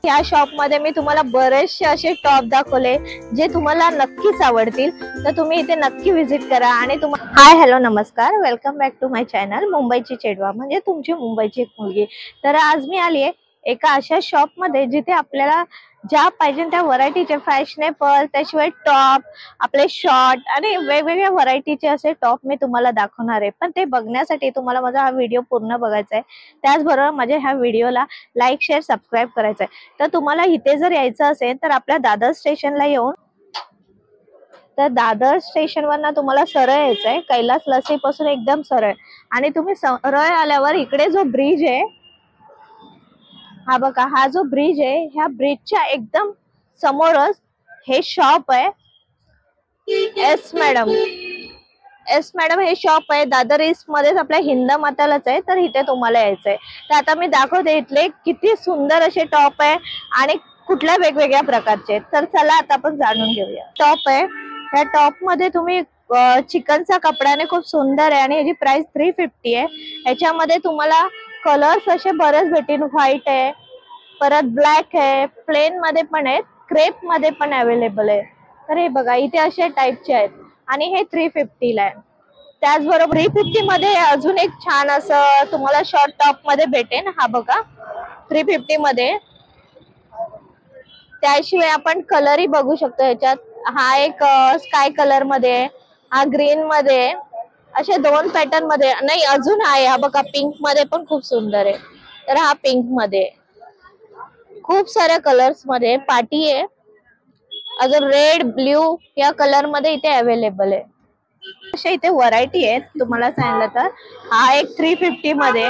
या शॉप मध्ये मी तुम्हाला बरेचसे असे टॉप दाखवले जे तुम्हाला नक्कीच आवडतील, तर तुम्ही इथे नक्की व्हिजिट करा. आणि हाय हॅलो नमस्कार, welcome back to my channel मुंबईची चेडवा, म्हणजे तुमची मुंबईची एक मुलगी. तर आज मी आली आहे एका अशा शॉप मध्ये जिथे आपल्याला ज्या पाहिजे त्या व्हरायटीचे फॅशनेबल, त्याशिवाय टॉप, आपले शॉर्ट आणि वेगवेगळ्या व्हरायटीचे असे टॉप मी तुम्हाला दाखवणार आहे. पण ते बघण्यासाठी तुम्हाला माझा हा व्हिडिओ पूर्ण बघायचा आहे. त्याचबरोबर माझ्या ह्या व्हिडिओला लाईक, शेअर, सबस्क्राईब करायचं आहे. तर तुम्हाला इथे जर यायचं असेल तर आपल्या दादर स्टेशनला येऊन, तर दादर स्टेशनवर तुम्हाला सरळ यायचंय, कैलास लस्सी पासून एकदम सरळ. आणि तुम्ही सरळ आल्यावर इकडे जो ब्रिज आहे, हा बघा, हा जो ब्रिज आहे, ह्या ब्रिजच्या एकदम समोरच हे शॉप आहे. एस मॅडम हे शॉप आहे. दादर ईस्ट मध्येच आपल्या हिंद मातालाच आहे. तर इथे तुम्हाला यायचंय. तर आता मी दाखवते इथले किती सुंदर असे टॉप आहे आणि कुठल्या वेगवेगळ्या प्रकारचे. तर चला आता आपण जाणून घेऊया. टॉप आहे, या टॉप मध्ये तुम्ही चिकनचा कपड्याने खूप सुंदर आहे आणि याची प्राइस 350 आहे. याच्यामध्ये तुम्हाला कलर्स असे बरेच भेटेल. व्हाईट आहे, परत ब्लॅक आहे, प्लेन मध्ये पण आहेत, क्रेप मध्ये पण अवेलेबल आहे. तर हे बघा, इथे असे टाइपचे आहेत आणि हे 350 ला आहे. त्याचबरोबर 350 मध्ये अजून एक छान असं तुम्हाला शॉर्ट टॉप मध्ये भेटेल. हा बघा, 350 मध्ये. त्याशिवाय आपण कलरही बघू शकतो ह्याच्यात. हा एक स्काय कलर मध्ये, हा ग्रीन मध्ये, असे दोन पॅटर्न मध्ये. नाही, अजून आहे, हा बघा, पिंक मध्ये पण खूप सुंदर आहे. तर हा पिंक मध्ये, खूप साऱ्या कलर्स मध्ये पार्टी आहे. अजून रेड, ब्ल्यू या कलर मध्ये इथे अवेलेबल आहे. अशा इथे व्हरायटी आहेत. तुम्हाला सांगितलं तर हा एक 350 मध्ये,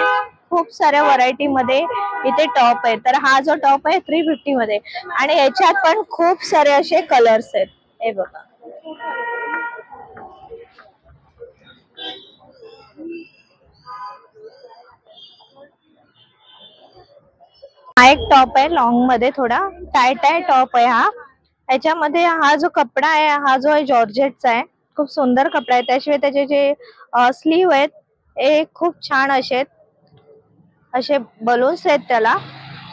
खूप साऱ्या व्हरायटी मध्ये इथे टॉप आहे. तर हा जो टॉप आहे 350 मध्ये, आणि ह्याच्यात पण खूप सारे असे कलर्स आहेत. हे बघा, हा एक टॉप आहे लॉंग मध्ये, थोडा टाईट आहे टॉप आहे हा. ह्याच्यामध्ये हा जो कपडा आहे, हा जो आहे जॉर्जेटचा आहे. खूप सुंदर कपडा आहे. त्याशिवाय त्याचे जे स्लीव आहेत हे खूप छान असे बलून्स आहेत त्याला.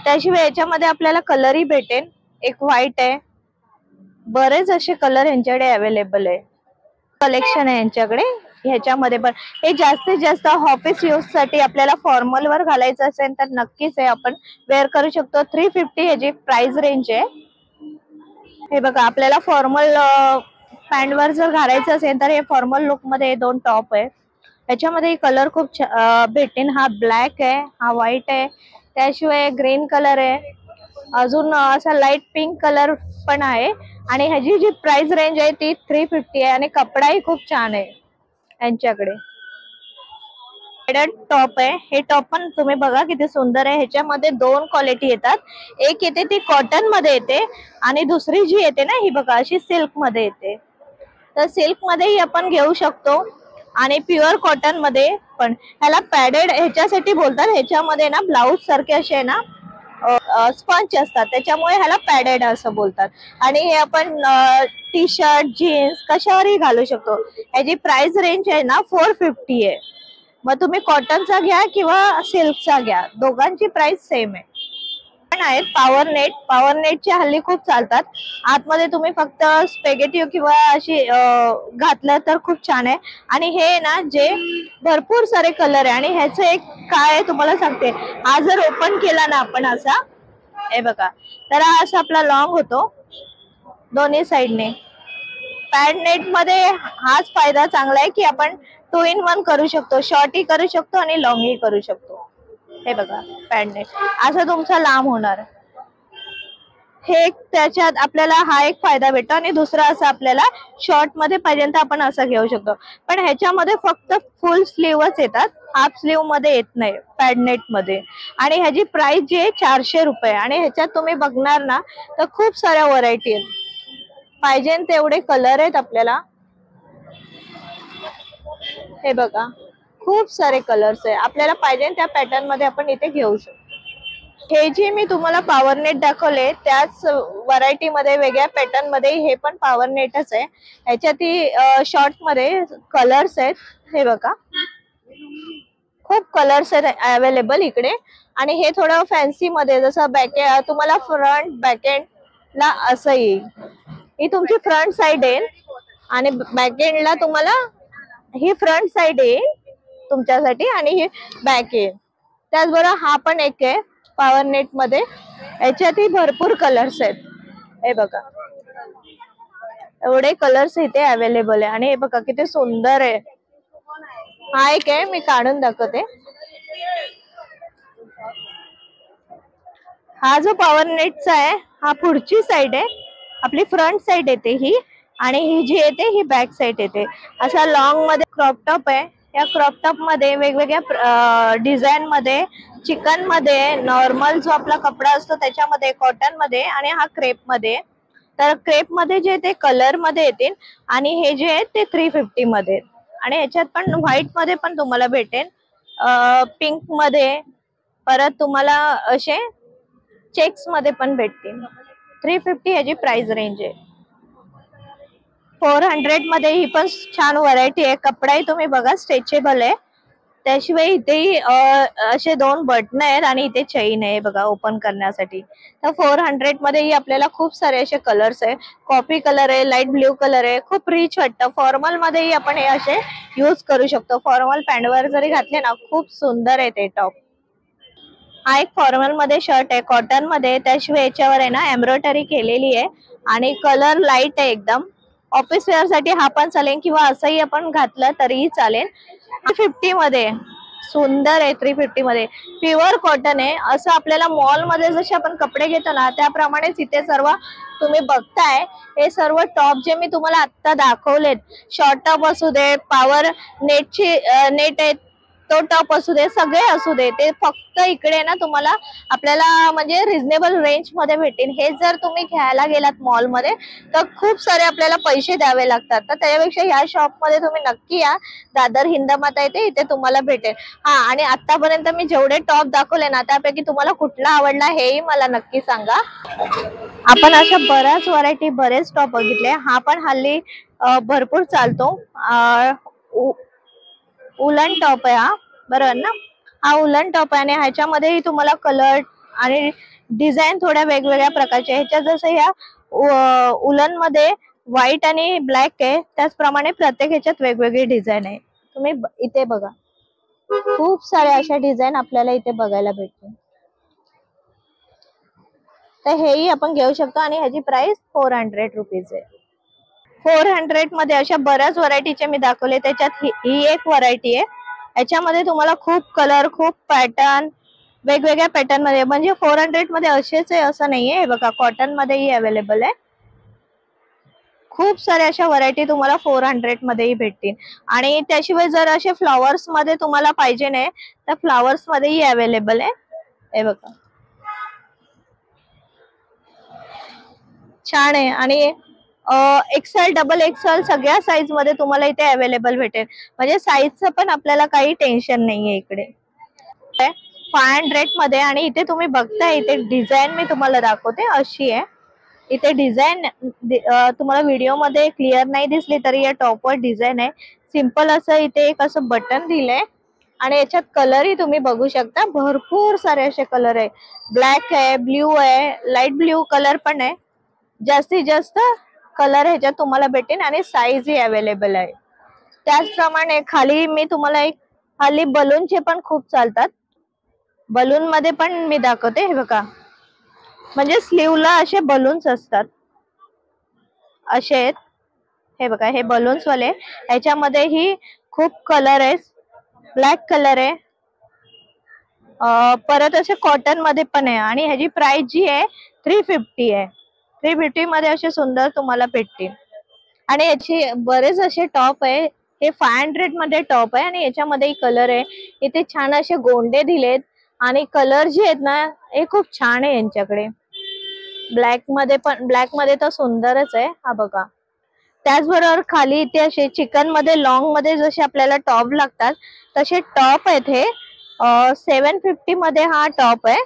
त्याशिवाय याच्यामध्ये आपल्याला कलरही भेटेल. एक व्हाईट आहे, बरेच असे कलर यांच्याकडे अवेलेबल आहे. कलेक्शन आहे यांच्याकडे. ह्याच्यामध्ये पण हे जास्तीत जास्त ऑफिस यूज साठी आपल्याला फॉर्मल वर घालायचं असेल तर नक्कीच आहे, आपण वेअर करू शकतो. 350 ह्याची प्राइस रेंज आहे. हे बघा, आपल्याला फॉर्मल पॅन्ट वर जर घालायचं असेल तर हे फॉर्मल लुक मध्ये दोन टॉप आहे. याच्यामध्ये कलर खूप भेटेन. हा ब्लॅक आहे, हा व्हाईट आहे, त्याशिवाय ग्रीन कलर आहे, अजून असा लाईट पिंक कलर पण आहे. आणि ह्याची जी प्राइस रेंज आहे ती 350 आहे. आणि कपडाही खूप छान आहे यांच्याकडे. टॉप आहे, हे टॉप पण तुम्ही बघा किती सुंदर आहे. ह्याच्यामध्ये दोन क्वालिटी येतात. एक येते ती कॉटन मध्ये येते, आणि दुसरी जी येते ना, ही बघा, अशी सिल्क मध्ये येते. तर सिल्क मध्येही आपण घेऊ शकतो आणि प्युअर कॉटन मध्ये पण. ह्याला पॅडेड ह्याच्यासाठी बोलतात. ह्याच्यामध्ये ना ब्लाऊज सारखे असे ना स्पंच असतात, त्याच्यामुळे ह्याला पॅडेड असं बोलतात. आणि हे आपण टी शर्ट, जीन्स कशावरही घालू शकतो. ह्याची प्राइस रेंज आहे ना 450 आहे. मग तुम्ही कॉटनचा घ्या किंवा सिल्कचा घ्या, दोघांची प्राइस सेम आहे. पण आहेत पॉवर नेटचे हल्ली खूप चालतात. आतमध्ये तुम्ही फक्त स्पेगेटिव्ह किंवा अशी घातलं तर खूप छान आहे. आणि हे ना जे भरपूर सारे कलर आहे. आणि ह्याचं एक काय आहे तुम्हाला सांगते, हा जर ओपन केला ना आपण असा, हे बघा, तर हा असा आपला लॉंग होतो दोन्ही साइडने. पॅड नेट मध्ये हाच फायदा चांगला आहे की आपण 2 in 1 करू शकतो. शॉर्टही करू शकतो आणि लॉंगही करू शकतो. हे बघा, पॅड नेट असं तुमचा लांब होणार. हे त्याच्यात आपल्याला हा एक फायदा भेटतो. आणि दुसरा असा, आपल्याला शॉर्ट मध्ये पाहिजे तर आपण असं घेऊ शकतो. पण ह्याच्यामध्ये फक्त फुल स्लीवच येतात, हाफ स्लीव मध्ये येत नाही पॅडनेट मध्ये. आणि ह्याची प्राइस जी आहे 400 रुपये. आणि ह्याच्यात तुम्ही बघणार ना तर खूप साऱ्या व्हरायटी आहेत, पाहिजे तेवढे कलर आहेत आपल्याला. हे बघा, खूप सारे कलर्स आहे. आपल्याला पाहिजे त्या पॅटर्न मध्ये आपण इथे घेऊ शकतो. हे जे मी तुम्हाला पॉवर नेट दाखवले त्याच व्हरायटी मध्ये, वेगळ्या पॅटर्न मध्ये, हे पण पॉवर नेटच आहे. ह्याच्यात शॉर्ट मध्ये कलर्स आहेत. हे बघा, खूप कलर्स आहेत अवेलेबल इकडे. आणि हे थोडं फॅन्सी मध्ये, जसं तुम्हाला फ्रंट बॅक एंड ला असं येईल. ही तुमची फ्रंट साइड आहे आणि बॅक एंड ला तुम्हाला ही फ्रंट साइड येईल तुमच्यासाठी आणि ही बॅक येईल. त्याचबरोबर हा पण एक आहे पॉवर नेट मध्ये. याच्यातही भरपूर कलर्स आहेत. हे बघा एवढे कलर्स इथे अवेलेबल आहे. आणि हे बघा किती सुंदर आहे. हा एक आहे, मी काढून दाखवते. हा जो पॉवर नेटचा आहे हा पुढची साइड आहे, आपली फ्रंट साइड येते ही. आणि ही जी येते ही बॅक साइड येते. असा लॉंग मध्ये क्रॉप टॉप आहे. या क्रॉप टॉप मध्ये वेगवेगळ्या डिझाईन मध्ये, चिकन मध्ये, नॉर्मल जो आपला कपडा असतो त्याच्यामध्ये, कॉटन मध्ये आणि हा क्रेप मध्ये. तर क्रेप मध्ये जे ते कलर मध्ये येतील आणि हे जे आहे ते 350 मध्ये. आणि ह्याच्यात पण व्हाईट मध्ये पण तुम्हाला भेटेल, पिंक मध्ये, परत तुम्हाला असे चेक्स मध्ये पण भेटतील. 350 ह्याची प्राइस रेंज आहे. 400 मध्ये ही पण छान व्हरायटी आहे. कपडाही तुम्ही बघा स्ट्रेचेबल आहे. त्याशिवाय इथेही असे 2 बटन आहेत आणि इथे चेन आहे बघा ओपन करण्यासाठी. तर 400 मध्येही आपल्याला खूप सारे असे कलर्स आहे. कॉफी कलर आहे, लाईट ब्ल्यू कलर आहे. खूप रिच वाटतं. फॉर्मल मध्येही आपण हे असे यूज करू शकतो. फॉर्मल पॅन्टवर जरी घातले ना खूप सुंदर आहे ते टॉप. हा एक फॉर्मल मध्ये शर्ट आहे कॉटन मध्ये. त्याशिवाय याच्यावर आहे ना एम्ब्रॉयडरी केलेली आहे आणि कलर लाईट आहे एकदम. ऑफिस वेअर साठी हा पण चालेल किंवा असंही आपण घातलं तरीही चालेल. 350 मध्ये सुंदर आहे. 350 मध्ये प्युअर कॉटन आहे. असं आपल्याला मॉल मध्ये जसे आपण कपडे घेतो ना त्याप्रमाणेच इथे सर्व तुम्ही बघताय. हे सर्व टॉप जे मी तुम्हाला आता दाखवलेत, शॉर्ट टॉप असू दे, पॉवर नेटची नेट आहे तो टॉप असू दे, सगळे असू दे, ते फक्त इकडे ना तुम्हाला आपल्याला म्हणजे रिझनेबल रेंज मध्ये भेटेल. हे जर तुम्ही घ्यायला गेलात मॉल मध्ये तर खूप सारे आपल्याला पैसे द्यावे लागतात. तर त्यापेक्षा ह्या शॉप मध्ये तुम्ही नक्की या. दादर हिंदमाता येते, इथे तुम्हाला भेटेल. हा, आणि आतापर्यंत मी जेवढे टॉप दाखवले ना त्यापैकी तुम्हाला कुठला आवडला हेही मला नक्की सांगा. आपण अशा बऱ्याच व्हरायटी, बरेच टॉप बघितले. हा पण हल्ली भरपूर चालतो. उलन टॉप आहे हा, बरोबर ना. हा उलन टॉप आहे आणि ह्याच्यामध्येही तुम्हाला कलर आणि डिझाईन थोड्या वेगवेगळ्या प्रकारचे. ह्याच्यात जसं ह्या उलन मध्ये व्हाईट आणि ब्लॅक आहे त्याचप्रमाणे प्रत्येक ह्याच्यात वेगवेगळी डिझाईन आहे. तुम्ही इथे बघा खूप साऱ्या अशा डिझाईन आपल्याला इथे बघायला भेटतील. तर हेही आपण घेऊ शकतो आणि ह्याची प्राइस 400 रुपीज आहे. 400 मध्ये अशा बऱ्याच व्हरायटीचे मी दाखवले. त्याच्यात ही एक व्हरायटी आहे. याच्यामध्ये तुम्हाला खूप कलर, खूप पॅटर्न, वेगवेगळ्या पॅटर्न मध्ये, म्हणजे 400 मध्ये असेच आहे असं नाहीये. हे बघा कॉटन मध्येही अवेलेबल आहे. खूप साऱ्या अशा व्हरायटी तुम्हाला 400 मध्येही भेटतील. आणि त्याशिवाय जर असे फ्लॉवर्स मध्ये तुम्हाला पाहिजे नाही तर फ्लॉवर्स मध्येही अवेलेबल आहे. हे बघा छान आहे. आणि एक्सेल, डबल एक्सेल सगळ्या साईज मध्ये तुम्हाला इथे अवेलेबल भेटेल. म्हणजे साईजचं पण आपल्याला काही टेन्शन नाहीये इकडे. 500 मध्ये. आणि इथे तुम्ही बघताय इथे डिझाईन मी तुम्हाला दाखवते अशी आहे. इथे डिझाईन तुम्हाला व्हिडिओ मध्ये क्लिअर नाही दिसली तरी या टॉपवर डिझाईन आहे. सिंपल असं इथे एक असं बटन दिलंय आणि याच्यात कलरही तुम्ही बघू शकता. भरपूर सारे असे कलर आहे. ब्लॅक आहे, ब्ल्यू आहे, लाईट ब्ल्यू कलर पण आहे. जास्तीत जास्त कलर ह्याच्यात तुम्हाला भेटेल आणि साईज ही अवेलेबल आहे. त्याचप्रमाणे खाली मी तुम्हाला एक, खाली बलूनचे पण खूप चालतात. बलून मध्ये पण मी दाखवते. हे बघा म्हणजे स्लीवला असे बलून्स असतात असे आहेत. हे बघा हे बलून्स वाले. ह्याच्यामध्ये ही खूप कलर आहे. ब्लॅक कलर आहे, परत असे कॉटन मध्ये पण आहे. आणि ह्याची प्राइस जी आहे 350 आहे. 350 मध्ये असे सुंदर तुम्हाला भेटतील. आणि याची बरेच असे टॉप आहे. हे 500 मध्ये टॉप आहे आणि याच्यामध्ये कलर आहे. इथे छान असे गोंडे दिलेत आणि कलर जे आहेत ना हे खूप छान आहे यांच्याकडे. ब्लॅक मध्ये पण, ब्लॅक मध्ये तर सुंदरच आहे. हा बघा. त्याचबरोबर खाली इथे असे चिकन मध्ये लॉंग मध्ये जसे आपल्याला टॉप लागतात तसे टॉप आहेत. हे 750 मध्ये हा टॉप आहे.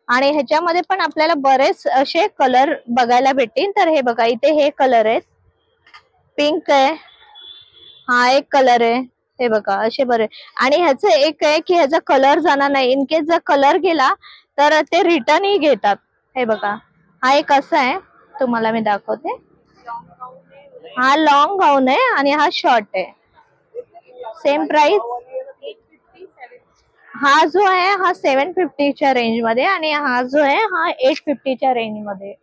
आणि ह्याच्यामध्ये पण आपल्याला बरेच असे कलर बघायला भेटतील. तर हे बघा इथे हे कलर आहेत. पिंक आहे, हा एक कलर आहे, हे बघा असे बरे. आणि ह्याचं एक आहे की ह्याचा कलर जाणार नाही. इन केस जर कलर गेला तर ते रिटर्नही घेतात. हे बघा हा एक असा आहे, तुम्हाला मी दाखवते. हा लॉंग गाऊन आहे आणि हा शॉर्ट आहे. Same price. हा जो आहे हा 750च्या रेंज मध्ये आणि हा जो आहे हा 850च्या रेंज मध्ये.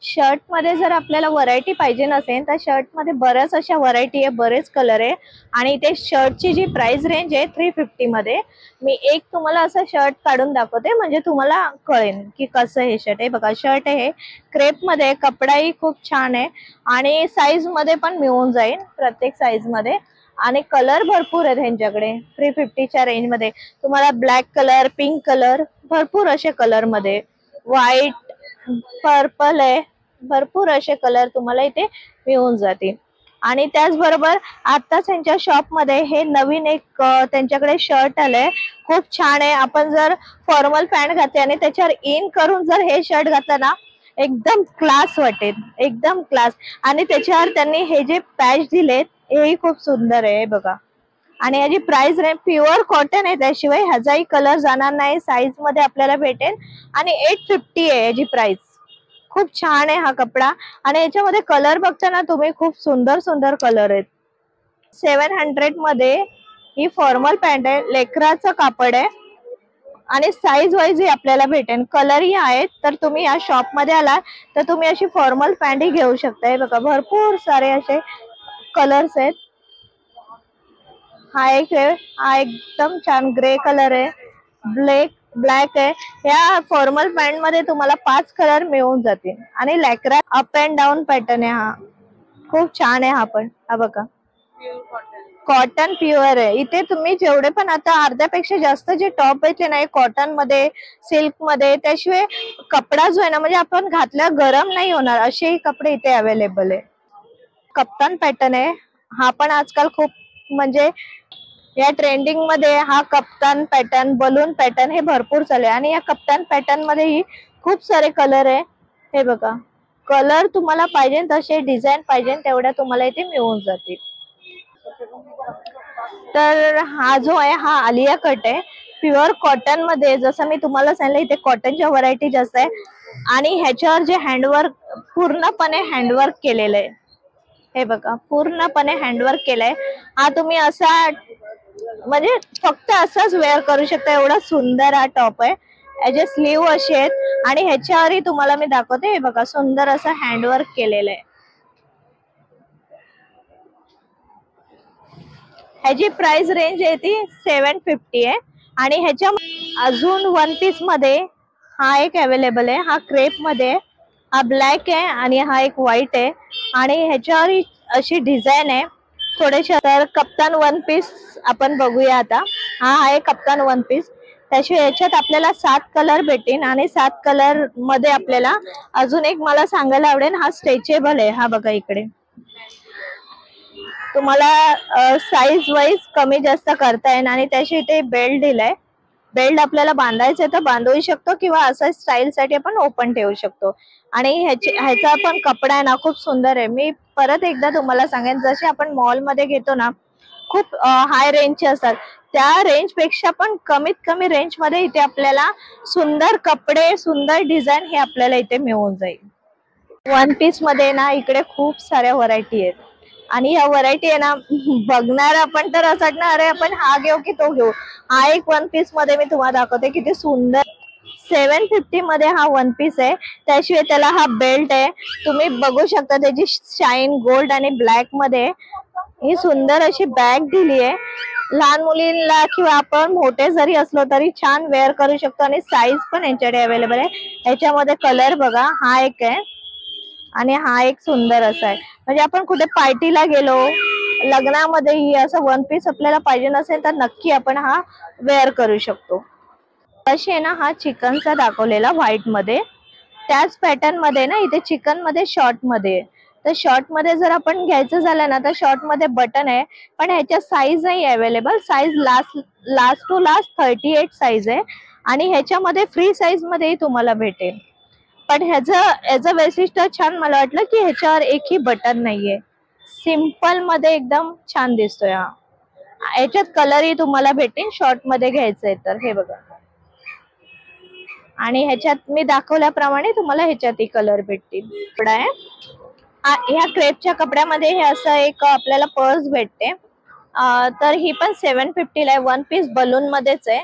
शर्ट मध्ये जर आपल्याला व्हरायटी पाहिजे नसेल तर शर्ट मध्ये बऱ्याच अशा व्हरायटी आहे, बरेच कलर आहे. आणि ते शर्टची जी प्राइस रेंज आहे 350 मध्ये. मी एक तुम्हाला असं शर्ट काढून दाखवते म्हणजे तुम्हाला कळेल की कसं हे शर्ट आहे. बघा शर्ट आहे क्रेप मध्ये, कपडाही खूप छान आहे आणि साईज मध्ये पण मिळून जाईल प्रत्येक साईज मध्ये. आणि कलर भरपूर आहेत ह्यांच्याकडे 350च्या रेंज मध्ये. तुम्हाला ब्लॅक कलर, पिंक कलर, भरपूर असे कलर मध्ये, व्हाईट, पर्पल आहे, भरपूर असे कलर तुम्हाला इथे मिळून जातील. आणि त्याचबरोबर आताच त्यांच्या शॉप मध्ये हे नवीन एक त्यांच्याकडे शर्ट आलंय, खूप छान आहे. आपण जर फॉर्मल पॅन्ट घातली आणि त्याच्यावर इन करून जर हे शर्ट घातलं ना एकदम क्लास वाटेल, एकदम क्लास. आणि त्याच्यावर त्यांनी हे जे पॅच दिलेत हेही खूप सुंदर आहे बघा. आणि याची प्राइस रेंज प्युअर कॉटन आहे, त्याशिवाय ह्याचाही कलर जाणार नाही, साईज मध्ये आपल्याला भेटेल. आणि 850 आहे याची प्राइस. खूप छान आहे हा कपडा. आणि याच्यामध्ये कलर बघताना तुम्ही खूप सुंदर सुंदर कलर आहेत. 700 मध्ये ही फॉर्मल पॅन्ट आहे, लेकराचं कापड आहे आणि साईज वाईज ही आपल्याला भेटेल. कलरही आहेत. तर तुम्ही या शॉप मध्ये आला तर तुम्ही अशी फॉर्मल पॅन्ट ही घेऊ शकता. बघा भरपूर सारे असे कलर्स आहेत. हा एक आहे, हा एकदम छान ग्रे कलर आहे, ब्लॅक आहे. या फॉर्मल पॅन्ट मध्ये तुम्हाला 5 कलर मिळून जातील. आणि लॅक्रा अप अँड डाऊन पॅटर्न आहे हा, खूप छान आहे हा पण. हा बघा कॉटन प्युअर आहे. इथे तुम्ही जेवढे पण आता अर्ध्यापेक्षा जास्त जे टॉप आहेत ते नाही कॉटन मध्ये, सिल्क मध्ये. त्याशिवाय कपडा जो आहे ना म्हणजे आपण घातल्या गरम नाही होणार असेही कपडे इथे अवेलेबल आहे. कप्तान पॅटर्न आहे हा पण आजकाल खूप म्हणजे या ट्रेंडिंग मध्ये. हा कप्तान पॅटर्न, बलून पॅटर्न हे भरपूर चालू आहे. आणि या कप्तान पॅटर्न मध्येही खूप सारे कलर आहे. हे बघा कलर तुम्हाला पाहिजे तसे, डिझाईन पाहिजे तेवढ्या तुम्हाला इथे मिळून जातील. तर हा जो आहे हा आलिया कट आहे, प्युअर कॉटन मध्ये. जसं मी तुम्हाला सांगितलं इथे कॉटनच्या व्हरायटी जास्त आहे. आणि ह्याच्यावर जे हँडवर्क, पूर्णपणे हँडवर्क केलेलं आहे. हे बघा पूर्णपणे हँडवर्क केलंय. हा तुम्ही असा म्हणजे फक्त असाच वेअर करू शकता, एवढा सुंदर हा टॉप आहे. याचे स्लीव असे आहेत आणि ह्याच्यावरही तुम्हाला मी दाखवते. हे बघा सुंदर असं हँडवर्क केलेलं आहे. ह्याची प्राइस रेंज आहे ती 750 आहे. आणि ह्याच्या अजून वन पीस मध्ये हा एक अवेलेबल आहे. हा क्रेप मध्ये, हा ब्लॅक आहे आणि हा एक व्हाईट आहे. आणि ह्याच्यावर अशी डिझाईन आहे थोडेसे. तर कप्तान वन पीस आपण बघूया आता. हा आहे कप्तान वन पीस. त्याशिवाय याच्यात आपल्याला 7 कलर भेटेल. आणि 7 कलर मध्ये आपल्याला अजून एक मला सांगायला आवडेल, हा स्ट्रेचेबल आहे. हा बघा इकडे तुम्हाला साईज वाईज कमी जास्त करता येईल. आणि त्याशी इथे बेल्ट दिलाय. बेल्ट आपल्याला बांधायचं तर बांधूही शकतो किंवा असं स्टाईल साठी आपण ओपन ठेवू शकतो. आणि ह्याचा पण कपडा आहे ना खूप सुंदर आहे. मी परत एकदा तुम्हाला सांगेन, जसे आपण मॉल मध्ये घेतो ना खूप हाय रेंजचे असतात, त्या रेंज पेक्षा पण कमीत कमी रेंज मध्ये इथे आपल्याला सुंदर कपडे, सुंदर डिझाईन हे आपल्याला इथे मिळून जाईल. वन पीस मध्ये ना इकडे खूप साऱ्या व्हरायटी आहेत. आणि या व्हरायटी आहे ना बघणार आपण तर असं वाटणार अरे आपण हा घेऊ की तो घेऊ. हा एक वन पीस मध्ये मी तुम्हाला दाखवते किती सुंदर. 750 मध्ये हा वन पीस आहे. त्याशिवाय त्याला हा बेल्ट आहे, तुम्ही बघू शकता त्याची शाईन गोल्ड आणि ब्लॅक मध्ये. ही सुंदर अशी बॅग दिली आहे. लहान मुलींना किंवा आपण मोठे जरी असलो तरी छान वेअर करू शकतो. आणि साईज पण यांच्याकडे अवेलेबल आहे. याच्यामध्ये कलर बघा हा एक आहे आणि हा एक सुंदर असा आहे. म्हणजे आपण कुठे पार्टीला गेलो, लग्नामध्येही असं वन पीस आपल्याला पाहिजे नसेल तर नक्की आपण हा वेअर करू शकतो. तसे ना हा चिकनचा दाखवलेला व्हाईट मध्ये, त्याच पॅटर्न मध्ये ना इथे चिकन मध्ये शॉर्ट मध्ये. तर शॉर्ट मध्ये जर आपण घ्यायचं झालं ना तर शॉर्ट मध्ये बटन आहे, पण ह्याच्या साईज नाही available. Size last to last 38 size आहे. आणि ह्याच्यामध्ये फ्री साईज मध्येही तुम्हाला भेटेल. पण ह्याचं वैशिष्ट्य छान मला वाटलं की ह्याच्यावर एकही बटन नाहीये, सिंपल मध्ये एकदम छान दिसतोय हा. याच्यात कलरही तुम्हाला भेटेल, शॉर्ट मध्ये घ्यायचंय तर हे बघा. आणि ह्याच्यात मी दाखवल्याप्रमाणे तुम्हाला ह्याच्यातही कलर भेटतील. कपडा आहे ह्या क्रेपच्या कपड्यामध्ये हे असं एक आपल्याला पर्स भेटते. तर ही पण 750 ला आहे. वन पीस बलून मध्येच आहे.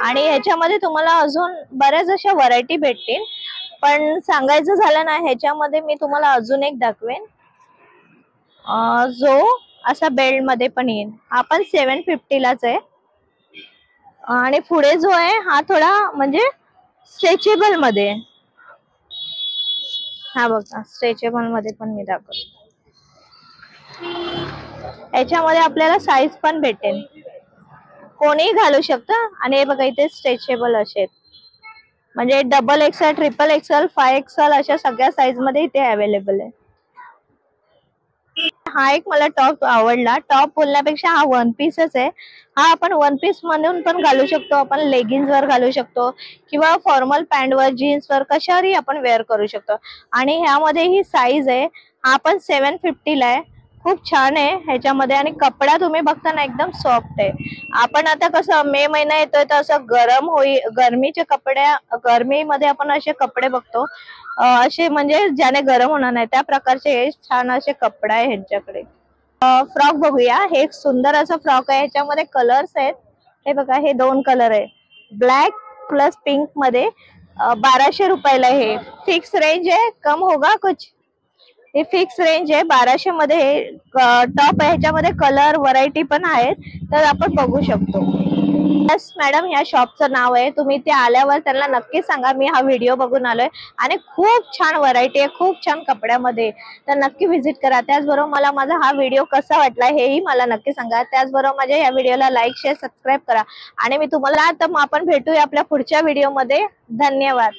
आणि ह्याच्यामध्ये तुम्हाला अजून बऱ्याच अशा व्हरायटी भेटतील. पण सांगायचं झालं ना, ह्याच्यामध्ये मी तुम्हाला अजून एक दाखवेन जो असा बेल्ट मध्ये पण येईल. हा पण 750 लाच आहे. आणि पुढे जो आहे हा थोडा म्हणजे स्ट्रेचेबल मध्ये. हा बघा स्ट्रेचेबल मध्ये पण मी दाखवतो. याच्यामध्ये आपल्याला साईज पण भेटेल, कोणीही घालू शकतं. आणि हे बघा इथे स्ट्रेचेबल असे म्हणजे double XL, triple XL, 5XL अशा सगळ्या साईज मध्ये इथे अवेलेबल आहे. हा एक मला टॉप आवडला. टॉप बोलण्यापेक्षा हा वन पीसच आहे. हा आपण वन पीस म्हणून पण घालू शकतो, आपण लेगिन्स वर घालू शकतो किंवा फॉर्मल पॅन्ट वर, जीन्स वर कशावरही आपण वेअर करू शकतो. आणि ह्यामध्ये ही साईज आहे. हा पण 750 ला आहे. खूप छान आहे ह्याच्यामध्ये. आणि कपडा तुम्ही बघता ना एकदम सॉफ्ट आहे. आपण आता कसं मे महिना येतोय तर असं गरमीच्या गरमीमध्ये आपण असे कपडे बघतो असे म्हणजे ज्याने गरम होणार नाही, त्या प्रकारचे छान असे कपडा आहे ह्यांच्याकडे. फ्रॉक बघूया. हे एक सुंदर असं फ्रॉक आहे. ह्याच्यामध्ये कलर्स आहेत. हे बघा हे 2 कलर आहे, ब्लॅक प्लस पिंक मध्ये. 1200 रुपयाला. हे फिक्स रेंज आहे, कम होगा कुछ. हे फिक्स रेंज आहे 1200 मध्ये. टॉप आहे, ह्याच्यामध्ये कलर व्हरायटी पण आहेत, तर आपण बघू शकतो. यस मॅडम, ह्या शॉपचं नाव आहे. तुम्ही ते आल्यावर त्यांना नक्की सांगा मी हा व्हिडिओ बघून आलोय आणि खूप छान व्हरायटी आहे, खूप छान कपड्यामध्ये. तर नक्की व्हिजिट करा. त्याचबरोबर मला माझा हा व्हिडिओ कसा वाटला हेही मला नक्की सांगा. त्याचबरोबर माझ्या या व्हिडिओला लाईक, शेअर, सबस्क्राईब करा. आणि मी तुम्हाला तर आपण भेटूया आपल्या पुढच्या व्हिडिओमध्ये. धन्यवाद.